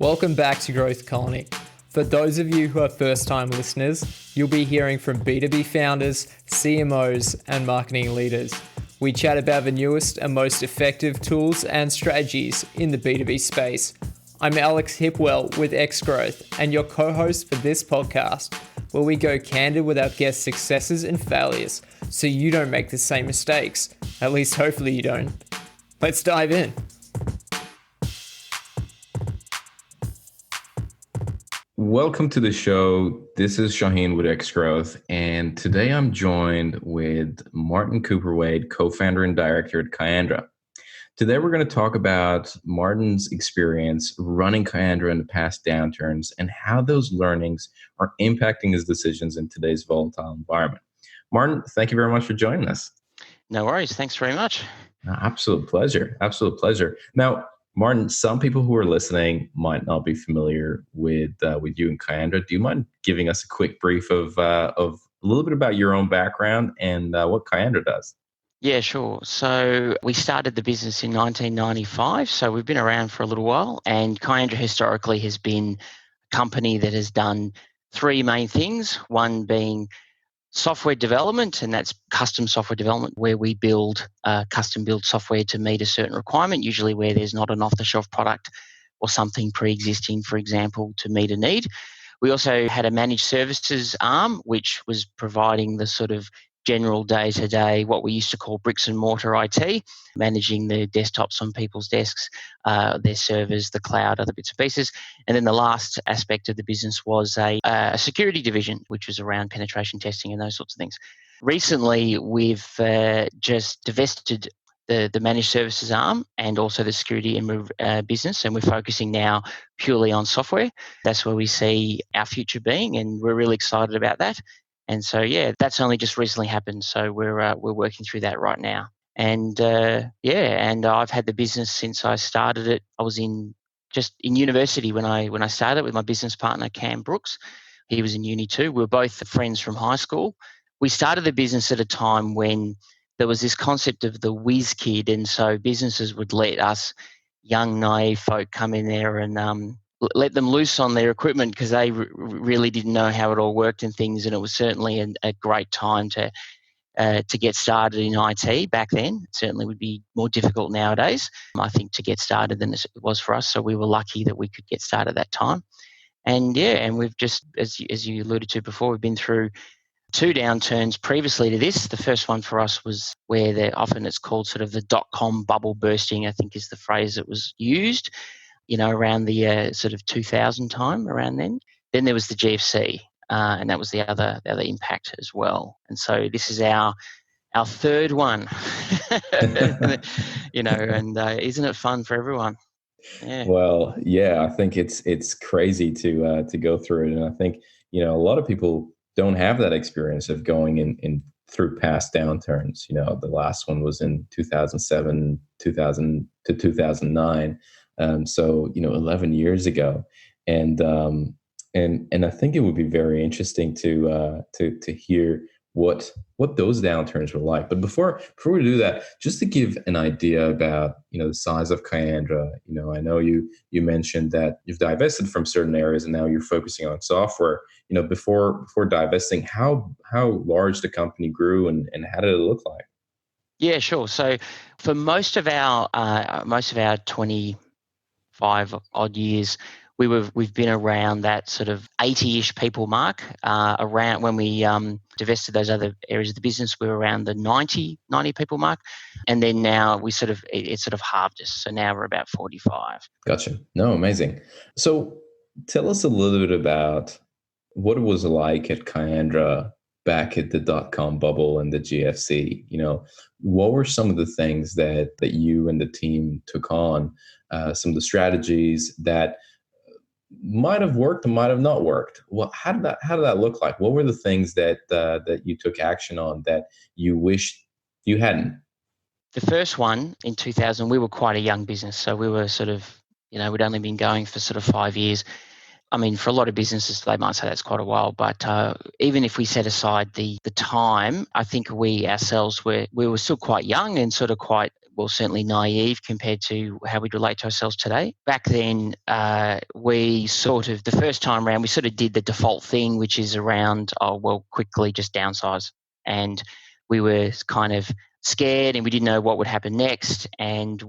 Welcome back to Growth Colony. For those of you who are first-time listeners, you'll be hearing from B2B founders, CMOs, and marketing leaders. We chat about the newest and most effective tools and strategies in the B2B space. I'm Alex Hipwell with X-Growth and your co-host for this podcast, where we go candid with our guests' successes and failures so you don't make the same mistakes. At least hopefully you don't. Let's dive in. Welcome to the show. This is Shaheen with X-Growth, and today I'm joined with Martin Cooperwaite, co-founder and director at Kiandra. Today we're going to talk about Martin's experience running Kiandra in the past downturns and how those learnings are impacting his decisions in today's volatile environment. Martin, thank you very much for joining us. No worries. Thanks very much. Absolute pleasure. Absolute pleasure. Now, Martin, some people who are listening might not be familiar with you and Kiandra. Do you mind giving us a quick brief of a little bit about your own background and what Kiandra does? Yeah, sure. So we started the business in 1995, so we've been around for a little while, and Kiandra historically has been a company that has done three main things, one being software development, and that's custom software development, where we build custom build software to meet a certain requirement, usually where there's not an off-the-shelf product or something pre-existing, for example, to meet a need. We also had a managed services arm, which was providing the sort of general day-to-day, what we used to call bricks and mortar IT, managing the desktops on people's desks, their servers, the cloud, other bits and pieces. And then the last aspect of the business was a security division, which was around penetration testing and those sorts of things. Recently, we've just divested the managed services arm and also the security business, and we're focusing now purely on software. That's where we see our future being, and we're really excited about that. And so, yeah, that's only just recently happened. So we're working through that right now. And and I've had the business since I started it. I was in university when I started with my business partner, Cam Brooks. He was in uni too. We were both friends from high school. We started the business at a time when there was this concept of the whiz kid. And so businesses would let us young, naive folk come in there and let them loose on their equipment because they really didn't know how it all worked and things. And it was certainly a great time to get started in IT back then. It certainly would be more difficult nowadays, I think, to get started than it was for us. So we were lucky that we could get started at that time. And and we've just, as you alluded to before, we've been through two downturns previously to this. The first one for us was where often it's called sort of the dot-com bubble bursting, I think is the phrase that was used. Around the sort of 2000 time, around then. Then there was the GFC, and that was the other impact as well. And so this is our third one, and isn't it fun for everyone? Yeah. Well, yeah, I think it's crazy to go through it, and I think a lot of people don't have that experience of going in through past downturns. The last one was in 2007, 2000 to 2009. So 11 years ago, and I think it would be very interesting to hear what those downturns were like. But before we do that, just to give an idea about the size of Kiandra, I know you mentioned that you've divested from certain areas and now you're focusing on software. Before divesting, how large the company grew and how did it look like? Yeah, sure. So for most of our 25 odd years, we've been around that sort of 80-ish people mark. Around when we divested those other areas of the business, we were around the 90 people mark, and then now it sort of halved us. So now we're about 45. Gotcha. No, amazing. So tell us a little bit about what it was like at Kiandra back at the dot-com bubble and the GFC. What were some of the things that you and the team took on? Some of the strategies that might have worked and might have not worked. Well, how did that look like? What were the things that you took action on that you wished you hadn't? The first one in 2000, we were quite a young business, so we were sort of, we'd only been going for sort of 5 years. I mean, for a lot of businesses, they might say that's quite a while, but even if we set aside the time, I think we ourselves we were still quite young and sort of quite certainly naive compared to how we'd relate to ourselves today. Back then, we sort of, the first time around, we sort of did the default thing, which is around, quickly just downsize. And we were kind of scared and we didn't know what would happen next. And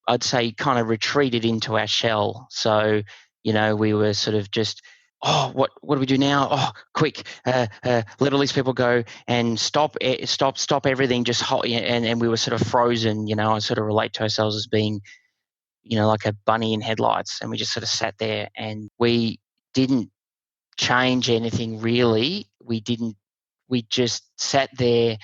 I'd say, kind of retreated into our shell. So, we were sort of just, what do we do now? Quick, let all these people go and stop everything. Just hot, and we were sort of frozen. I sort of relate to ourselves as being, like a bunny in headlights, and we just sort of sat there and we didn't change anything really. We just sat there,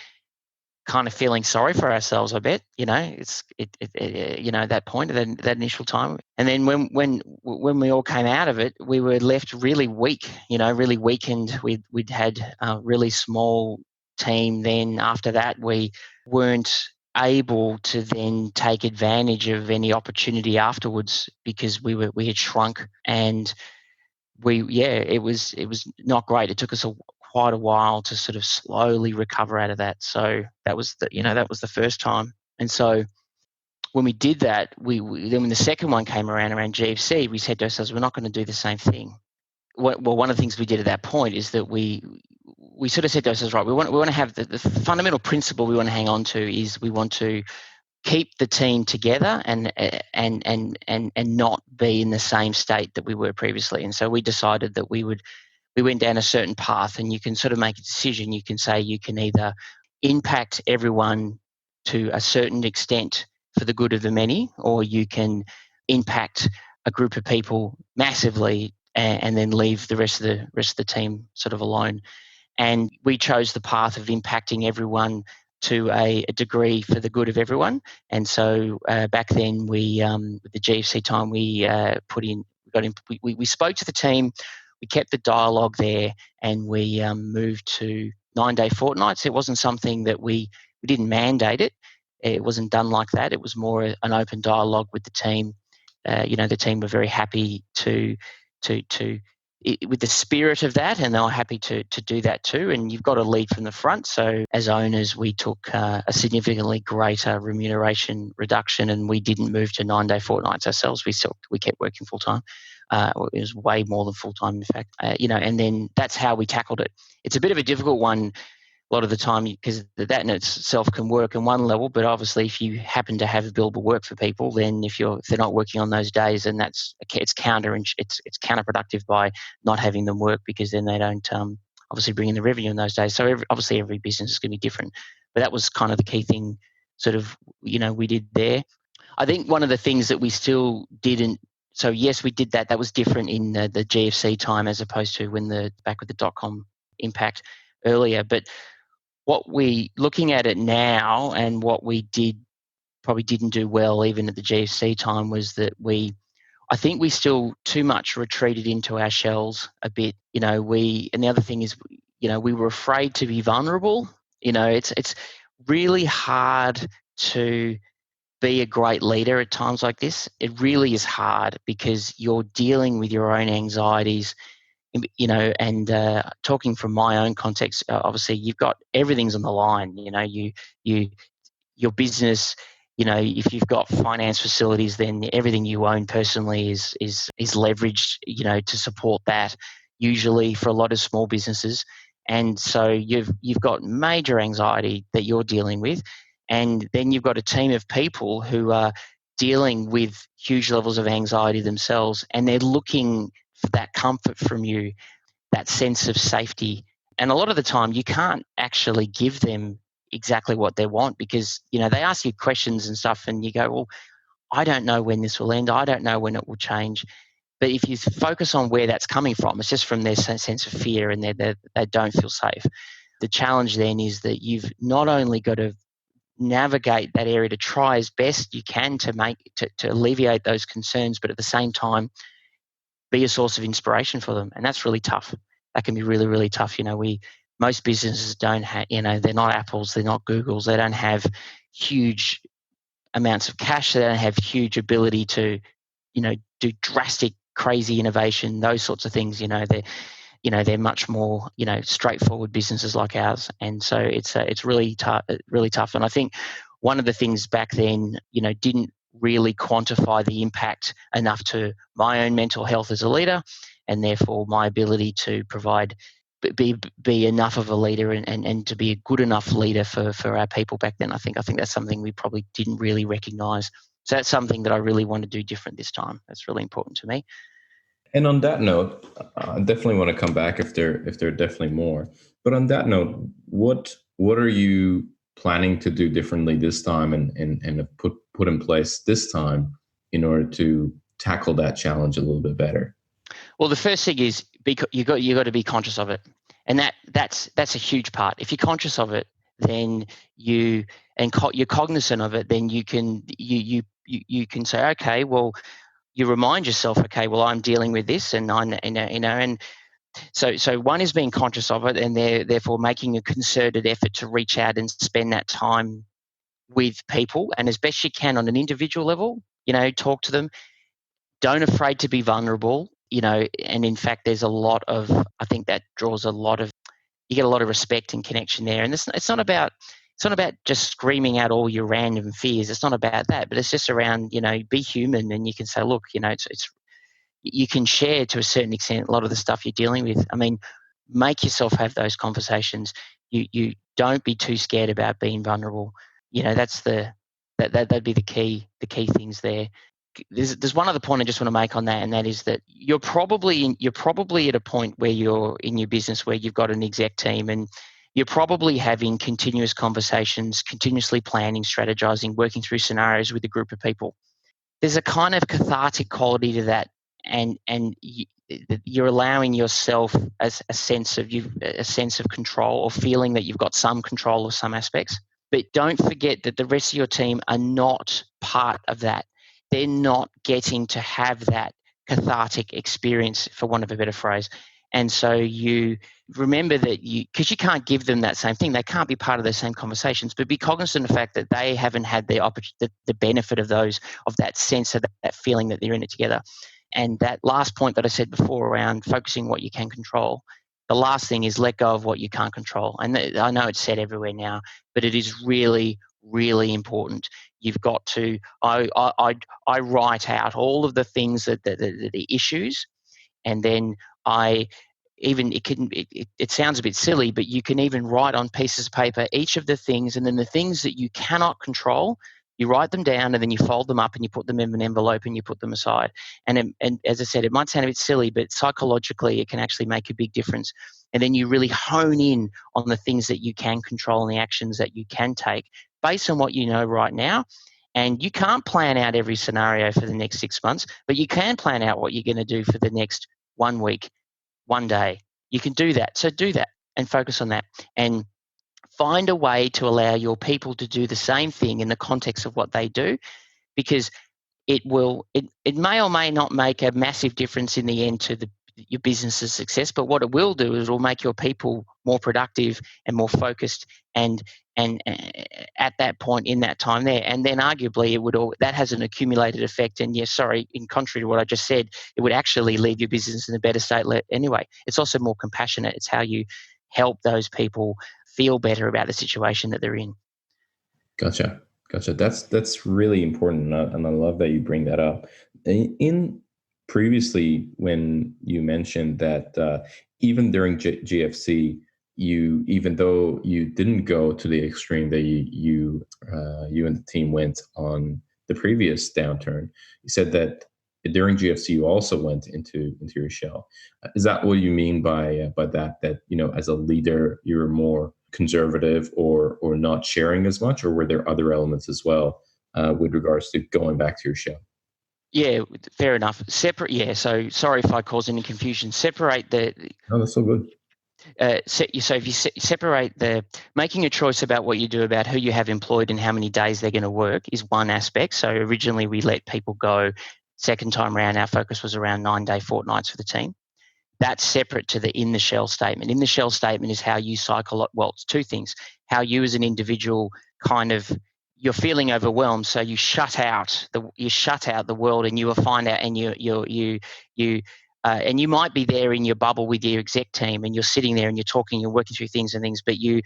kind of feeling sorry for ourselves. I bet, that point, that initial time, and then when we all came out of it, we were left really weak, really weakened. We'd had a really small team. Then after that, we weren't able to then take advantage of any opportunity afterwards because we had shrunk, and it was not great. It took us quite a while to sort of slowly recover out of that. So that was the first time. And so when we did that, then when the second one came around GFC, we said to ourselves, we're not going to do the same thing. Well, one of the things we did at that point is that we sort of said to ourselves, right, we want to have the fundamental principle we want to hang on to is we want to keep the team together and not be in the same state that we were previously. And so we decided that we went down a certain path, and you can sort of make a decision. You can say you can either impact everyone to a certain extent for the good of the many, or you can impact a group of people massively and then leave the rest of the team sort of alone. And we chose the path of impacting everyone to a degree for the good of everyone. And so back then, with the GFC time, we spoke to the team. We kept the dialogue there, and we moved to 9-day fortnights. It wasn't something that we didn't mandate it. It wasn't done like that. It was more an open dialogue with the team. The team were very happy with the spirit of that, and they were happy to do that too. And you've got to lead from the front. So as owners, we took a significantly greater remuneration reduction, and we didn't move to 9-day fortnights ourselves. We kept working full time. It was way more than full time, in fact. And then that's how we tackled it. It's a bit of a difficult one a lot of the time because that in itself can work on one level, but obviously if you happen to have billable work for people, then if they're not working on those days, and it's counterproductive by not having them work, because then they don't obviously bring in the revenue in those days. So obviously every business is going to be different, but that was kind of the key thing sort of we did there. I think one of the things that we still didn't. So yes, we did that. That was different in the GFC time as opposed to back with the .com impact earlier. But what we looking at it now, and what we probably didn't do well even at the GFC time, was that I think we still too much retreated into our shells a bit. And the other thing is, we were afraid to be vulnerable. It's really hard to be a great leader at times like this. It really is hard because you're dealing with your own anxieties, and talking from my own context, obviously you've got everything's on the line. Your business, if you've got finance facilities, then everything you own personally is leveraged, to support that, usually for a lot of small businesses. And so you've got major anxiety that you're dealing with. And then you've got a team of people who are dealing with huge levels of anxiety themselves, and they're looking for that comfort from you, that sense of safety. And a lot of the time you can't actually give them exactly what they want, because, they ask you questions and stuff and you go, well, I don't know when this will end. I don't know when it will change. But if you focus on where that's coming from, it's just from their sense of fear, and they don't feel safe. The challenge then is that you've not only got to navigate that area to try as best you can to alleviate those concerns, but at the same time be a source of inspiration for them. And that's really tough. That can be really, really tough. Most businesses don't have, they're not Apples, they're not Googles, they don't have huge amounts of cash, they don't have huge ability to, do drastic, crazy innovation, those sorts of things. They're much more, straightforward businesses like ours. And so it's really tough. And I think one of the things back then, didn't really quantify the impact enough to my own mental health as a leader, and therefore my ability to be enough of a leader and to be a good enough leader for our people back then. I think that's something we probably didn't really recognise. So that's something that I really want to do different this time. That's really important to me. And on that note, I definitely want to come back if there are definitely more. But on that note, what are you planning to do differently this time and put in place this time in order to tackle that challenge a little bit better? Well, the first thing is you got to be conscious of it, and that's a huge part. If you're conscious of it, then you're cognizant of it, then you can say, okay, well, you remind yourself, okay, well, I'm dealing with this, and and so one is being conscious of it, and therefore making a concerted effort to reach out and spend that time with people, and as best you can on an individual level, talk to them. Don't afraid to be vulnerable, and in fact, there's a lot of, I think that draws you get a lot of respect and connection there, and it's not about just screaming out all your random fears. It's not about that, but it's just around, be human, and you can say, look, it's you can share to a certain extent a lot of the stuff you're dealing with. I mean, make yourself have those conversations. You don't be too scared about being vulnerable. That'd be the key things there. There's one other point I just want to make on that, and that is that you're probably at a point where you're in your business where you've got an exec team, and you're probably having continuous conversations, continuously planning, strategizing, working through scenarios with a group of people. There's a kind of cathartic quality to that, and you're allowing yourself as a sense of control, or feeling that you've got some control of some aspects. But don't forget that the rest of your team are not part of that. They're not getting to have that cathartic experience, for want of a better phrase. And so you remember that because you can't give them that same thing, they can't be part of those same conversations, but be cognizant of the fact that they haven't had the benefit of that sense of that feeling that they're in it together. And that last point that I said before around focusing what you can control, the last thing is let go of what you can't control. And I know it's said everywhere now, but it is really, really important. You've got to, I write out all of the things that the issues, and then it sounds a bit silly, but you can even write on pieces of paper each of the things, and then the things that you cannot control, you write them down, and then you fold them up and you put them in an envelope and you put them aside. And as I said, it might sound a bit silly, but psychologically it can actually make a big difference. And then you really hone in on the things that you can control and the actions that you can take based on what you know right now. And you can't plan out every scenario for the next 6 months, but you can plan out what you're going to do for the next 1 week, 1 day. You can do that. So do that and focus on that. And find a way to allow your people to do the same thing in the context of what they do, because it may or may not make a massive difference in the end to your business's success, but what it will do is it will make your people more productive and more focused, and at that point in that time there, and then arguably that has an accumulated effect. And in contrary to what I just said, it would actually leave your business in a better state anyway. It's also more compassionate. It's how you help those people feel better about the situation that they're in. Gotcha. That's really important, and I love that you bring that up. In previously, when you mentioned that even during GFC, even though you didn't go to the extreme that you and the team went on the previous downturn, you said that during GFC you also went into your shell. Is that what you mean by that? That as a leader you were more conservative or not sharing as much, or were there other elements as well with regards to going back to your shell? Yeah, fair enough. Separate. Yeah. So sorry if I caused any confusion. Separate the. No, that's so good. So if you separate making a choice about what you do, about who you have employed and how many days they're going to work, is one aspect. So originally we let people go. Second time around, our focus was around 9-day fortnights for the team. That's separate to the in the shell statement. In the shell statement is how you cycle. Well, it's two things: how you as an individual you're feeling overwhelmed, so you shut out the world, and you will find out, and and you might be there in your bubble with your exec team, and you're sitting there and you're talking, you're working through things, but you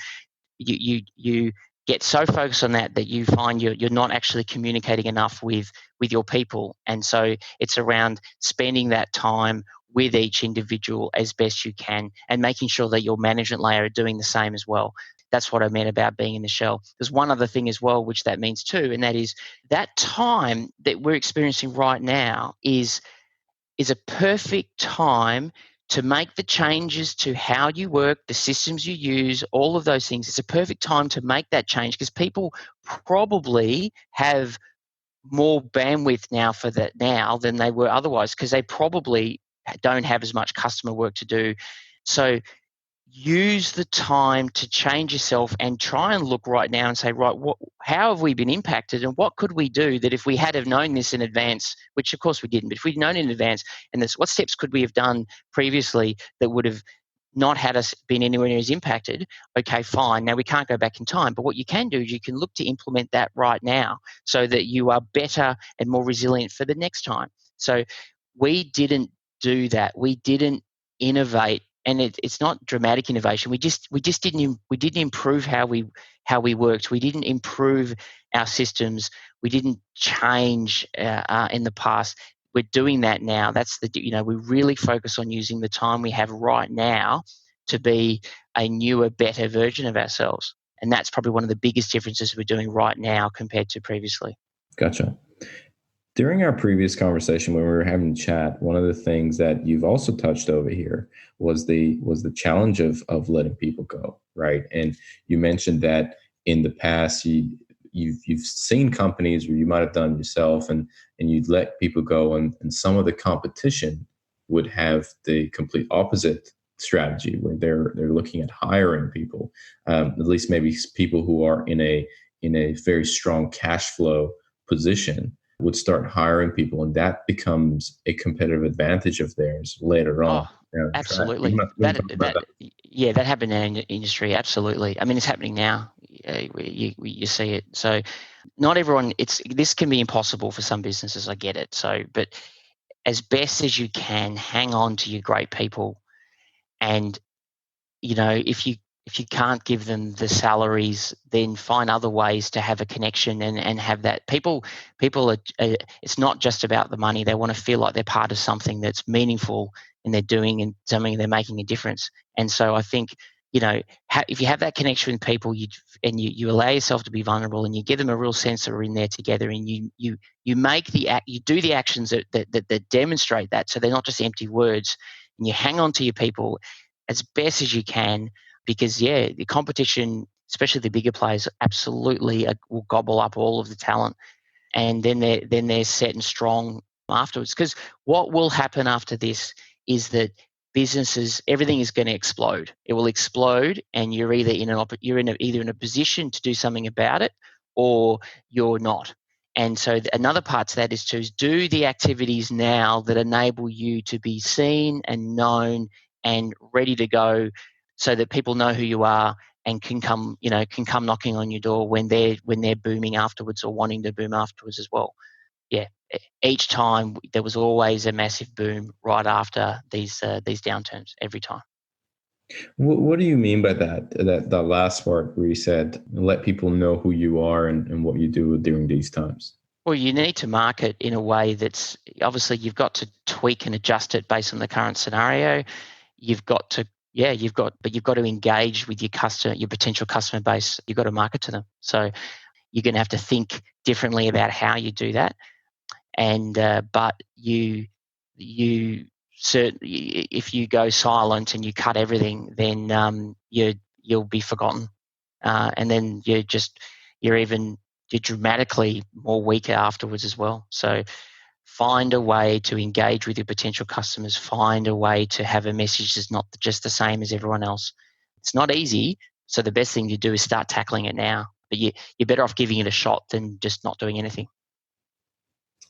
get so focused on that you find you're not actually communicating enough with your people. And so it's around spending that time with each individual as best you can and making sure that your management layer are doing the same as well. That's what I meant about being in the shell. There's one other thing as well, which that means too, and that is that time that we're experiencing right now is a perfect time to make the changes to how you work, the systems you use, all of those things. It's a perfect time to make that change because people probably have more bandwidth now for that now than they were otherwise, because they probably don't have as much customer work to do. So use the time to change yourself and try and look right now and say, right, how have we been impacted and what could we do that if we had have known this in advance, which of course we didn't, but if we'd known in advance, and what steps could we have done previously that would have not had us been anywhere near as impacted? Okay, fine. Now we can't go back in time, but what you can do is you can look to implement that right now so that you are better and more resilient for the next time. So we didn't do that. We didn't innovate. And it's not dramatic innovation. We just didn't improve how we worked. We didn't improve our systems. We didn't change in the past. We're doing that now. That's we really focus on using the time we have right now to be a newer, better version of ourselves. And that's probably one of the biggest differences we're doing right now compared to previously. Gotcha. During our previous conversation, when we were having a chat, one of the things that you've also touched over here was the challenge of letting people go, right? And you mentioned that in the past you've seen companies where you might have done yourself, and you'd let people go, and some of the competition would have the complete opposite strategy, where they're looking at hiring people, at least maybe people who are in a very strong cash flow position, would start hiring people, and that becomes a competitive advantage of theirs later on. Oh, absolutely. That happened in the industry. Absolutely. I mean, it's happening now. You see it. So not everyone, this can be impossible for some businesses. I get it. So, but as best as you can, hang on to your great people. And, if you can't give them the salaries, then find other ways to have a connection and have that. People are, it's not just about the money. They want to feel like they're part of something that's meaningful and they're doing and something they're making a difference. And so I think, if you have that connection with people, you allow yourself to be vulnerable and you give them a real sense that we're in there together, and you do the actions that demonstrate that, so they're not just empty words, and you hang on to your people as best as you can. Because the competition, especially the bigger players, absolutely will gobble up all of the talent, and then they're set and strong afterwards. Because what will happen after this is that everything is going to explode. It will explode, and you're either either in a position to do something about it, or you're not. And so another part to that is to do the activities now that enable you to be seen and known and ready to go, so that people know who you are and can come knocking on your door when they're booming afterwards or wanting to boom afterwards as well. Yeah, each time there was always a massive boom right after these downturns every time. What do you mean by that last part where you said let people know who you are and what you do during these times? Well, you need to market in a way that's, obviously you've got to tweak and adjust it based on the current scenario. You've got to engage with your potential customer base. You've got to market to them. So you're going to have to think differently about how you do that. And but you certainly, if you go silent and you cut everything, then you'll be forgotten, and then you're dramatically more weaker afterwards as well. So find a way to engage with your potential customers. Find a way to have a message that's not just the same as everyone else. It's not easy, so the best thing to do is start tackling it now. But you're better off giving it a shot than just not doing anything.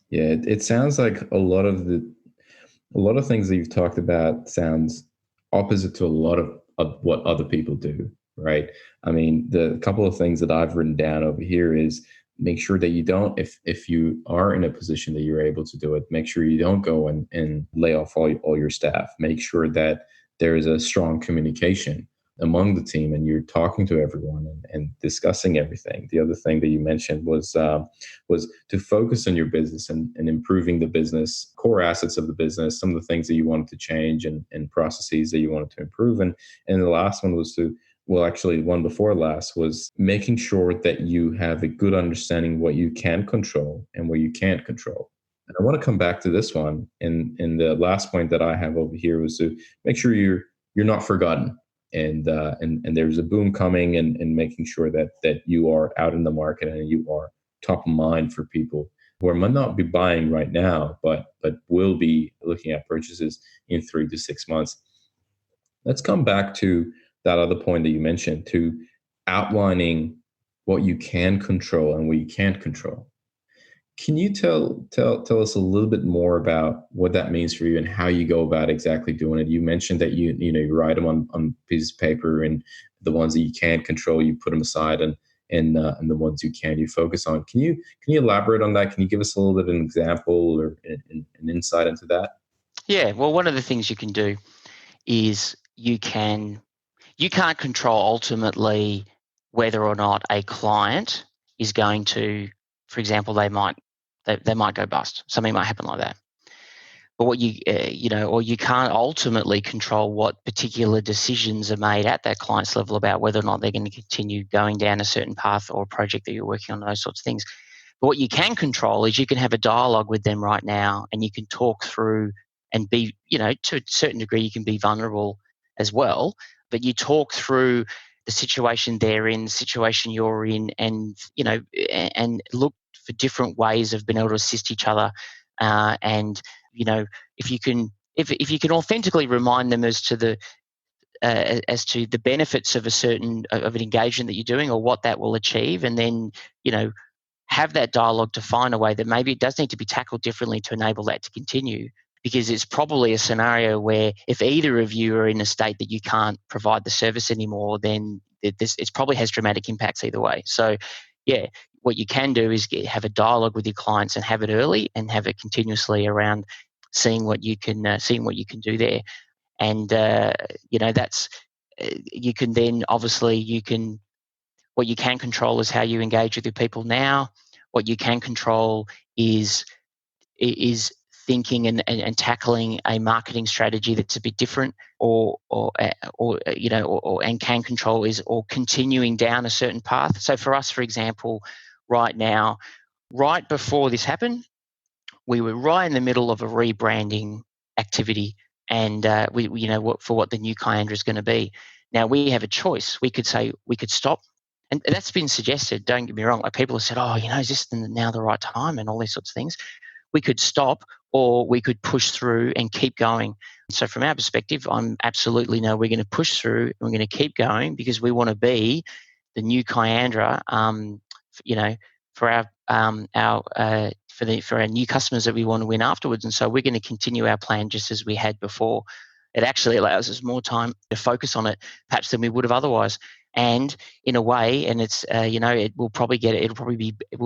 Yeah, it sounds like a lot of things that you've talked about sounds opposite to a lot of what other people do, right? I mean, the couple of things that I've written down over here is make sure that you don't, if you are in a position that you're able to do it, make sure you don't go and lay off all your staff. Make sure that there is a strong communication among the team and you're talking to everyone and discussing everything. The other thing that you mentioned was to focus on your business and improving the business, core assets of the business, some of the things that you wanted to change and processes that you wanted to improve. And the last one was actually one before last was making sure that you have a good understanding of what you can control and what you can't control. And I want to come back to this one. And the last point that I have over here was to make sure you're not forgotten. And there's a boom coming and making sure that you are out in the market and you are top of mind for people who might not be buying right now, but will be looking at purchases in 3 to 6 months. Let's come back to that other point that you mentioned, to outlining what you can control and what you can't control. Can you tell us a little bit more about what that means for you and how you go about exactly doing it? You mentioned that you write them on pieces of paper, and the ones that you can't control, you put them aside, and the ones you can, you focus on. Can you elaborate on that? Can you give us a little bit of an example or an insight into that? Yeah, well, one of the things you can do is you can't control ultimately whether or not a client is going to, for example, they might go bust. Something might happen like that. But what or you can't ultimately control what particular decisions are made at that client's level about whether or not they're going to continue going down a certain path or a project that you're working on, those sorts of things. But what you can control is you can have a dialogue with them right now, and you can talk through and be, to a certain degree, you can be vulnerable as well. But you talk through the situation they're in, the situation you're in, and and look for different ways of being able to assist each other. And if you can authentically remind them as to the benefits of an engagement that you're doing or what that will achieve, and then have that dialogue to find a way that maybe it does need to be tackled differently to enable that to continue. Because it's probably a scenario where if either of you are in a state that you can't provide the service anymore, then it probably has dramatic impacts either way. So, yeah, what you can do is have a dialogue with your clients and have it early and have it continuously around seeing what you can do there. And that's you can then obviously what you can control is how you engage with your people now. What you can control is thinking and tackling a marketing strategy that's a bit different, or can control is or continuing down a certain path. So for us, for example, right now, right before this happened, we were right in the middle of a rebranding activity, and for what the new Kiandra is going to be. Now we have a choice. We could say we could stop, and that's been suggested. Don't get me wrong. Like people have said, "Oh, is this now the right time?" and all these sorts of things. We could stop, or we could push through and keep going. So from our perspective, I'm absolutely no. We're going to push through and we're going to keep going because we want to be the new Kiandra. For our new customers that we want to win afterwards. And so we're going to continue our plan just as we had before. It actually allows us more time to focus on it, perhaps than we would have otherwise. And in a way, and it's we'll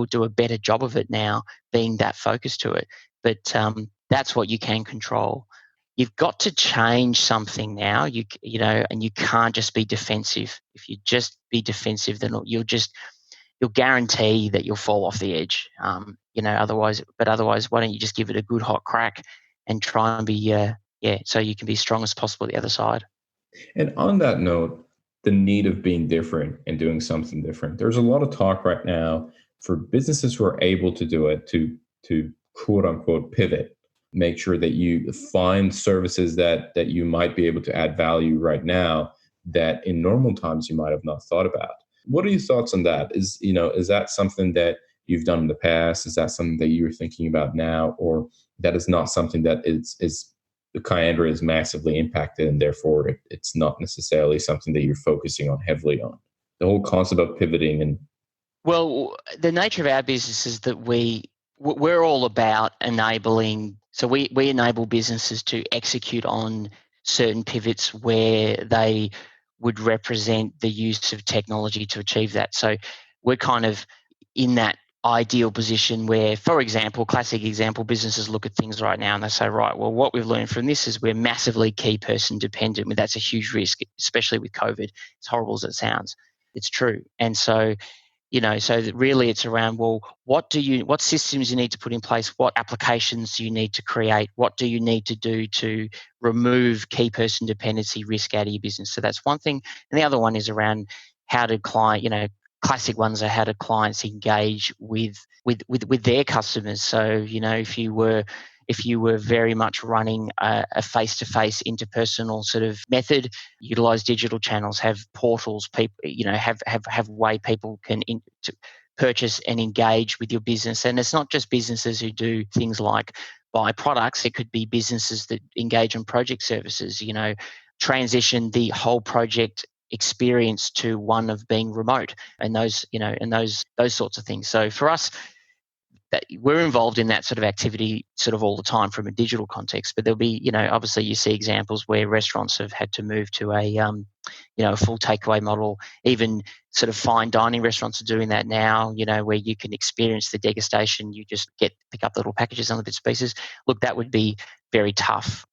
do a better job of it now, being that focused to it. But that's what you can control. You've got to change something now. And you can't just be defensive. If you just be defensive, then you'll guarantee that you'll fall off the edge. Otherwise, why don't you just give it a good hot crack and try and be so you can be as strong as possible at the other side. And on that note, the need of being different and doing something different. There's a lot of talk right now for businesses who are able to do it to quote unquote pivot, make sure that you find services that you might be able to add value right now that in normal times you might have not thought about. What are your thoughts on that? Is that something that you've done in the past? Is that something that you're thinking about now, or that is not something that is the Kiandra is massively impacted, and therefore it's not necessarily something that you're focusing on heavily on? The whole concept of pivoting and the nature of our business is that we're all about enabling. So we enable businesses to execute on certain pivots where they would represent the use of technology to achieve that. So we're kind of in that ideal position where, for example, classic example, businesses look at things right now and they say, right, well, what we've learned from this is we're massively key person dependent. I mean, that's a huge risk, especially with COVID. As horrible as it sounds, it's true. And so, so really it's around, well, what systems you need to put in place? What applications do you need to create? What do you need to do to remove key person dependency risk out of your business? So that's one thing. And the other one is around how do classic ones are how do clients engage with their customers. So, if you were very much running a face-to-face interpersonal sort of method, utilize digital channels, have portals, people, have way people can to purchase and engage with your business. And it's not just businesses who do things like buy products. It could be businesses that engage in project services, transition the whole project experience to one of being remote, and those sorts of things. So for us, that we're involved in that sort of activity sort of all the time from a digital context. But there'll be, obviously you see examples where restaurants have had to move to a full takeaway model. Even sort of fine dining restaurants are doing that now, where you can experience the degustation. You just pick up the little packages on the bits and pieces. Look, that would be a very tough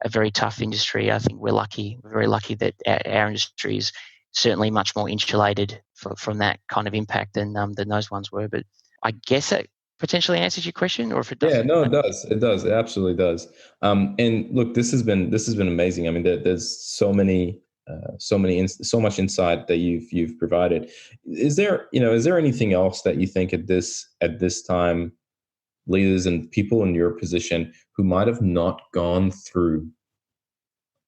industry. I think we're very lucky that our industry is certainly much more insulated from that kind of impact than those ones were. But I guess that potentially answers your question, or if it doesn't. Yeah, no, it does. It does. It absolutely does. And look, this has been amazing. I mean, there's so much insight that you've provided. Is there anything else that you think at this time, leaders and people in your position who might have not gone through,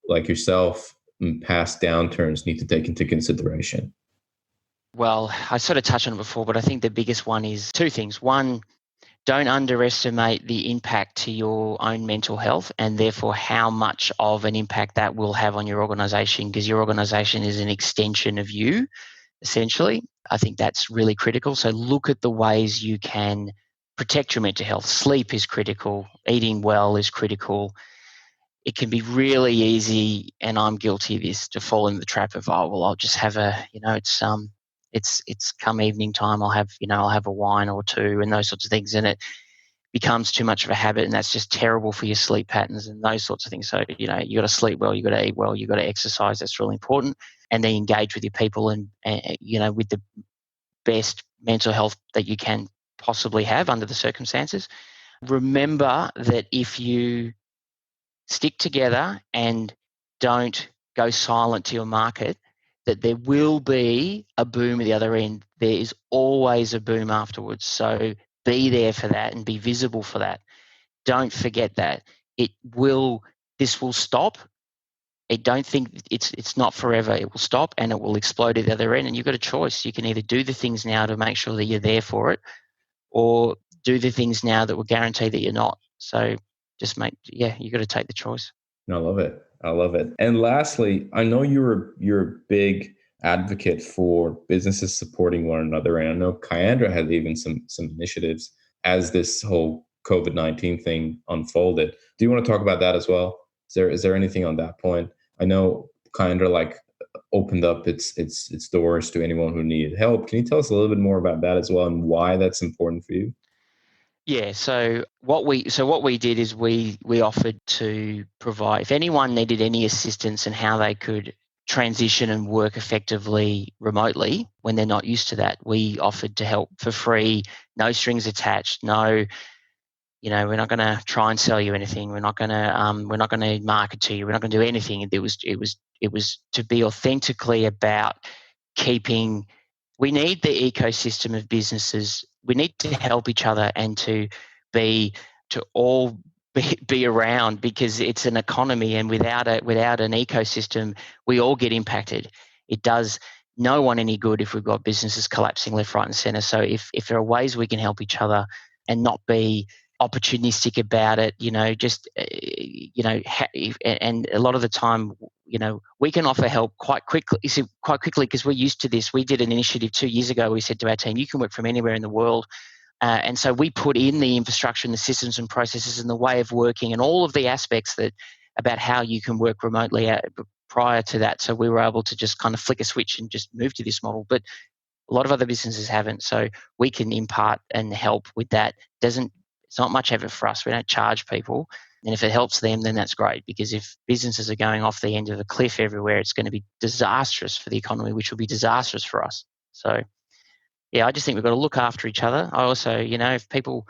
like yourself, past downturns need to take into consideration? Well, I sort of touched on it before, but I think the biggest one is two things. One, don't underestimate the impact to your own mental health, and therefore how much of an impact that will have on your organization, because your organization is an extension of you, essentially. I think that's really critical. So look at the ways you can protect your mental health. Sleep is critical. Eating well is critical. It can be really easy, and I'm guilty of this, to fall into the trap of, I'll just have it's come evening time, I'll have a wine or two and those sorts of things, and it becomes too much of a habit, and that's just terrible for your sleep patterns and those sorts of things. So, you got to sleep well, you got to eat well, you got to exercise. That's really important. And then engage with your people and with the best mental health that you can possibly have under the circumstances. Remember that if you stick together and don't go silent to your market, that there will be a boom at the other end. There is always a boom afterwards. So be there for that and be visible for that. Don't forget that. This will stop. I don't think it's not forever. It will stop and it will explode at the other end. And you've got a choice. You can either do the things now to make sure that you're there for it, or do the things now that will guarantee that you're not. So you've got to take the choice. I love it. I love it. And lastly, I know you're a big advocate for businesses supporting one another, and I know Kiandra had even some initiatives as this whole COVID-19 thing unfolded. Do you want to talk about that as well? Is there anything on that point? I know Kiandra opened up its doors to anyone who needed help. Can you tell us a little bit more about that as well, and why that's important for you? Yeah. So what we did is we offered to provide, if anyone needed any assistance in how they could transition and work effectively remotely when they're not used to that, we offered to help for free, no strings attached, no. We're not going to try and sell you anything. We're not going to market to you. We're not going to do anything. It was to be authentically about keeping. We need the ecosystem of businesses. We need to help each other and to all be around, because it's an economy, and without an ecosystem, we all get impacted. It does no one any good if we've got businesses collapsing left, right, and centre. So if there are ways we can help each other and not be opportunistic about it, and a lot of the time, we can offer help quite quickly because we're used to this. We did an initiative 2 years ago. We said to our team, you can work from anywhere in the world. And so we put in the infrastructure and the systems and processes and the way of working and all of the aspects about how you can work remotely prior to that. So we were able to just kind of flick a switch and just move to this model. But A lot of other businesses haven't. So we can impart and help with that. It's not much effort for us. We don't charge people. And if it helps them, then that's great, because if businesses are going off the end of a cliff everywhere, it's going to be disastrous for the economy, which will be disastrous for us. So, yeah, I just think we've got to look after each other. I also, if people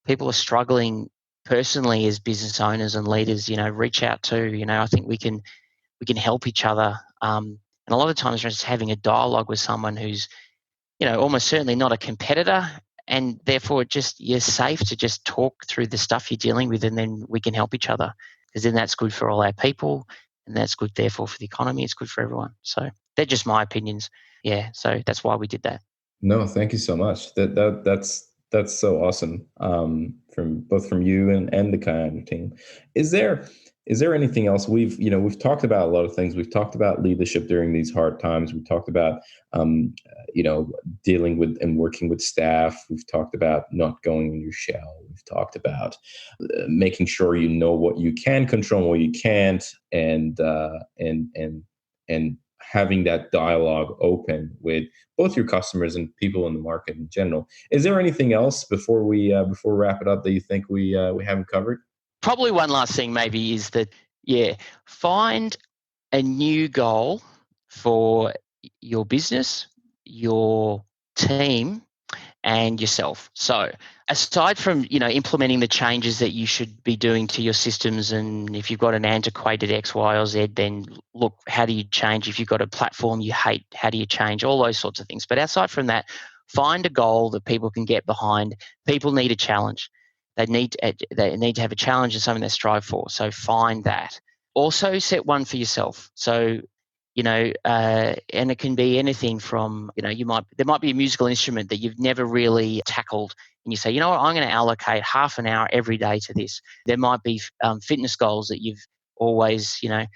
are struggling personally as business owners and leaders, reach out too. I think we can help each other. And a lot of times just having a dialogue with someone who's, almost certainly not a competitor, and therefore you're safe to just talk through the stuff you're dealing with, and then we can help each other, because then that's good for all our people, and that's good therefore for the economy. It's good for everyone. So they're just my opinions. Yeah, so that's why we did that. No, thank you so much. That's so awesome. From you and the Kiandra team. Is there anything else we've talked about a lot of things. We've talked about leadership during these hard times. We've talked about dealing with and working with staff. We've talked about not going in your shell. We've talked about making sure you know what you can control and what you can't, and having that dialogue open with both your customers and people in the market in general. Is there anything else before we wrap it up that you think we haven't covered? Probably one last thing maybe is that, find a new goal for your business, your team, and yourself. So aside from, implementing the changes that you should be doing to your systems, and if you've got an antiquated X, Y, or Z, then look, how do you change? If you've got a platform you hate, how do you change? All those sorts of things. But outside from that, find a goal that people can get behind. People need a challenge. They need to have a challenge and something they strive for. So find that. Also set one for yourself. So, and it can be anything from, there might be a musical instrument that you've never really tackled, and you say, you know what, I'm going to allocate half an hour every day to this. There might be fitness goals that you've always, you may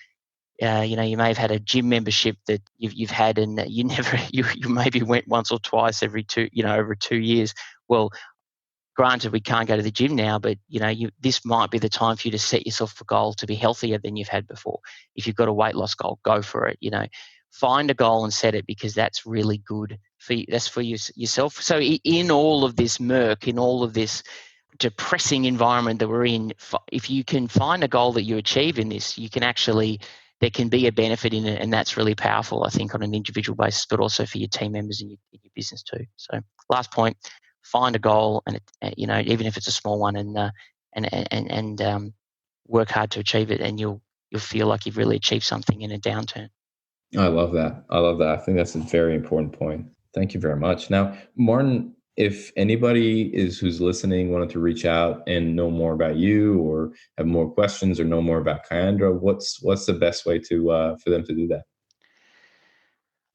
have had a gym membership that you've had, and you never, you maybe went once or twice over 2 years. Well, granted, we can't go to the gym now, but this might be the time for you to set yourself a goal to be healthier than you've had before. If you've got a weight loss goal, go for it. Find a goal and set it, because that's really good for you. That's for yourself. So in all of this murk, in all of this depressing environment that we're in, if you can find a goal that you achieve in this, there can be a benefit in it, and that's really powerful, I think, on an individual basis, but also for your team members and your business too. So last point. Find a goal, and even if it's a small one, and work hard to achieve it, and you'll feel like you've really achieved something in a downturn. I love that. I think that's a very important point. Thank you very much. Now, Martin, if anybody who's listening wanted to reach out and know more about you, or have more questions, or know more about Kiandra, what's the best way for them to do that?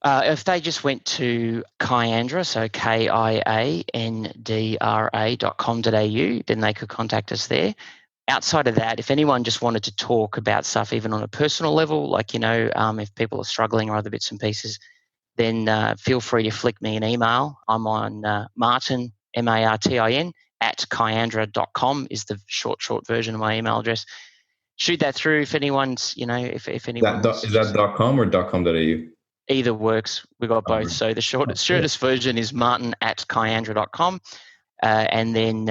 If they just went to Kiandra, so KIANDRA.com.au, then they could contact us there. Outside of that, if anyone just wanted to talk about stuff, even on a personal level, like, if people are struggling or other bits and pieces, then feel free to flick me an email. I'm on Martin, MARTIN, @Kiandra.com is the short version of my email address. Shoot that through if anyone's, if anyone... Is that .com or .com.au? Either works. We've got both. So the shortest version is Martin @Kiandra.com. And then,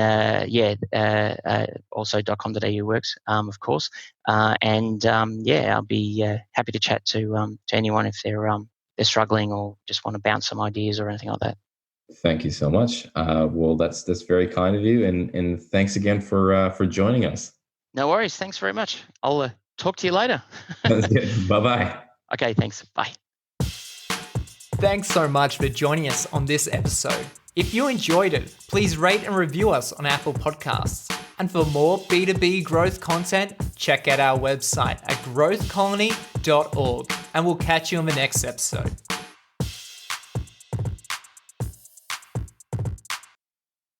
also .com.au works, of course. I'll be happy to chat to anyone if they're struggling or just want to bounce some ideas or anything like that. Thank you so much. Well, that's very kind of you, and thanks again for joining us. No worries. Thanks very much. I'll talk to you later. Bye-bye. Okay, thanks. Bye. Thanks so much for joining us on this episode. If you enjoyed it, please rate and review us on Apple Podcasts. And for more B2B growth content, check out our website at growthcolony.org. And we'll catch you on the next episode.